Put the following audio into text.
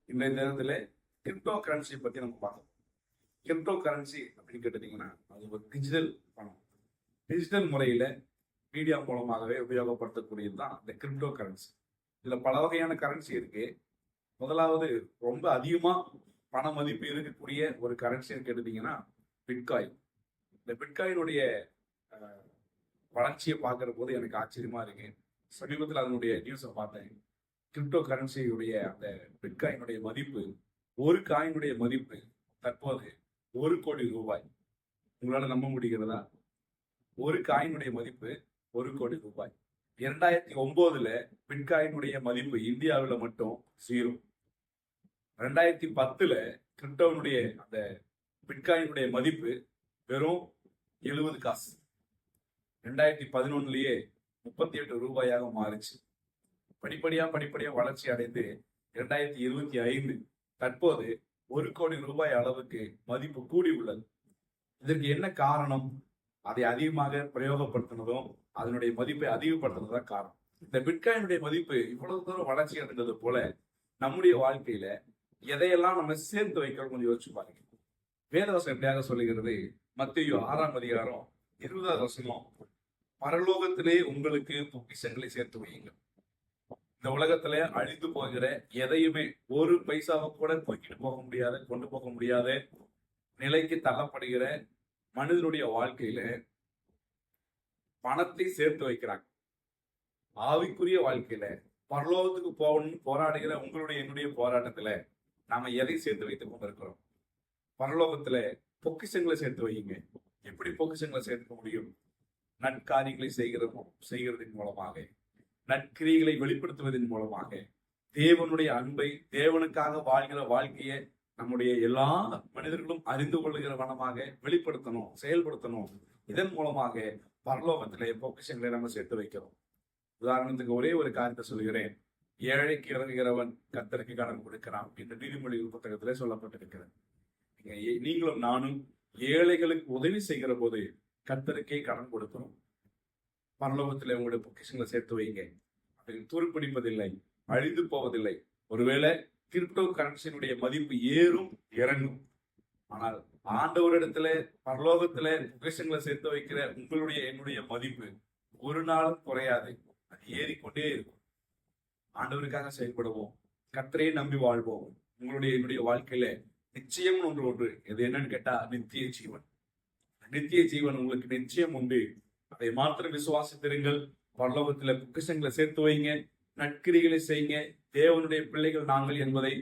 இன்றைய நேரத்தில் crypto currency பற்றி நம்ம பார்க்கணும். கிரிப்டோ கரன்சி அப்படின்னு கேட்டுட்டீங்கன்னா அது ஒரு டிஜிட்டல் பணம். டிஜிட்டல் முறையில் மீடியா மூலமாகவே உபயோகப்படுத்தக்கூடியது தான் இந்த கிரிப்டோ கரன்சி. இதில் பல வகையான கரன்சி இருக்கு. முதலாவது ரொம்ப அதிகமாக பண மதிப்பு இருக்கக்கூடிய ஒரு கரன்சின்னு கேட்டுட்டீங்கன்னா பிட்காயின். இந்த பிட்காயினுடைய வளர்ச்சியை பார்க்குற போது எனக்கு ஆச்சரியமா இருக்கு. சமீபத்தில் அதனுடைய நியூஸை பார்த்தேன். கிரிப்டோ கரன்சியுடைய அந்த பிட்காயினுடைய மதிப்பு, ஒரு காயினுடைய மதிப்பு தற்போது 1 கோடி ரூபாய். உங்களால நம்ப முடிகிறதா? ஒரு காயினுடைய மதிப்பு 1 கோடி ரூபாய். 2009 பிட்காயினுடைய மதிப்பு இந்தியாவில் மட்டும் 0. 2010 கிரிப்டோனுடைய அந்த பிட்காயினுடைய மதிப்பு வெறும் 70 காசு. 2011 38 ரூபாயாக மாறிச்சு. படிப்படியா வளர்ச்சி அடைந்து 2025 தற்போது 1 கோடி ரூபாய் அளவுக்கு மதிப்பு கூடி உள்ளது. இதற்கு என்ன காரணம்? அதை அதிகமாக பிரயோகப்படுத்தினதும் அதனுடைய மதிப்பை அதிகப்படுத்தினதுதான் காரணம். இந்த பிட்காயினுடைய மதிப்பு இவ்வளவு தூரம் வளர்ச்சி அடைந்தது போல நம்முடைய வாழ்க்கையில எதையெல்லாம் நம்ம சேர்த்து வைக்கிறோம் கொஞ்சம் யோசிச்சு பாருங்க. வேதவசம் எப்படியாக சொல்லுகிறது? மத்தேயு 6ஆம் அதிகாரம் 20வது வசனம், பரலோகத்திலே உங்களுக்கு பொக்கிஷங்களை சேர்த்து வையுங்கள். இந்த உலகத்துல அழிந்து போகிற எதையுமே ஒரு பைசாவை கூட தூக்கிட்டு போக முடியாத, கொண்டு போக முடியாத நிலைக்கு தள்ளப்படுகிற மனிதனுடைய வாழ்க்கையில பணத்தை சேர்த்து வைக்கிறாங்க. ஆவிக்குரிய வாழ்க்கையில பரலோகத்துக்கு போகணும்னு போராடுகிற உங்களுடைய என்னுடைய போராட்டத்துல நாம எதை சேர்த்து வைத்துக் கொண்டிருக்கிறோம்? பரலோகத்துல பொக்கிஷங்களை சேர்த்து வையுங்க. எப்படி பொக்கிஷங்களை சேர்க்க முடியும்? நற்காரியங்களை செய்கிறதன் மூலமாக, நற்கிரிகளை வெளிப்படுத்துவதன் மூலமாக, தேவனுடைய அன்பை, தேவனுக்காக வாழ்கிற வாழ்க்கையை நம்முடைய எல்லா மனிதர்களும் அறிந்து கொள்ளுகிற வனமாக வெளிப்படுத்தணும், செயல்படுத்தணும். இதன் மூலமாக பரலோகத்திலே பொக்கிஷங்களை நம்ம சேர்த்து வைக்கிறோம். உதாரணத்துக்கு ஒரே ஒரு காரியத்தை சொல்கிறேன். ஏழைக்கு இறங்குகிறவன் கர்த்தருக்கு கடன் கொடுக்கிறான் என்று நீதிமொழிகள் புத்தகத்திலே சொல்லப்பட்டிருக்கிறது. நீங்களும் நானும் ஏழைகளுக்கு உதவி செய்கிற போது கர்த்தருக்கே கடன் கொடுக்கணும். பரலோகத்தில் உங்களுடைய பொக்கிஷங்களை சேர்த்து வைங்க. அதில் துருப்பிடிப்பதில்லை, அழிந்து போவதில்லை. ஒருவேளை கிரிப்டோ கரன்சியினுடைய மதிப்பு ஏறும் இறங்கும், ஆனால் ஆண்டவரிடத்துல பரலோகத்துல பொக்கிஷங்களை சேர்த்து வைக்கிற உங்களுடைய என்னுடைய மதிப்பு ஒரு நாளும் குறையாது. அது ஏறிக்கொண்டே இருக்கும். ஆண்டவருக்காக செயல்படுவோம், கர்த்தரை நம்பி வாழ்வோம். உங்களுடைய என்னுடைய வாழ்க்கையில நிச்சயம் ஒன்று இது என்னன்னு கேட்டா நித்திய ஜீவன். நித்திய ஜீவன் உங்களுக்கு நிச்சயம் உண்டு. அதை மாத்திரம் விசுவாசித்திருங்கள். பரலோகத்துல பொக்கிஷங்களை சேர்த்து வைங்க, நற்கிரிகளை செய்யுங்க. தேவனுடைய பிள்ளைகள் நாங்கள் என்பதை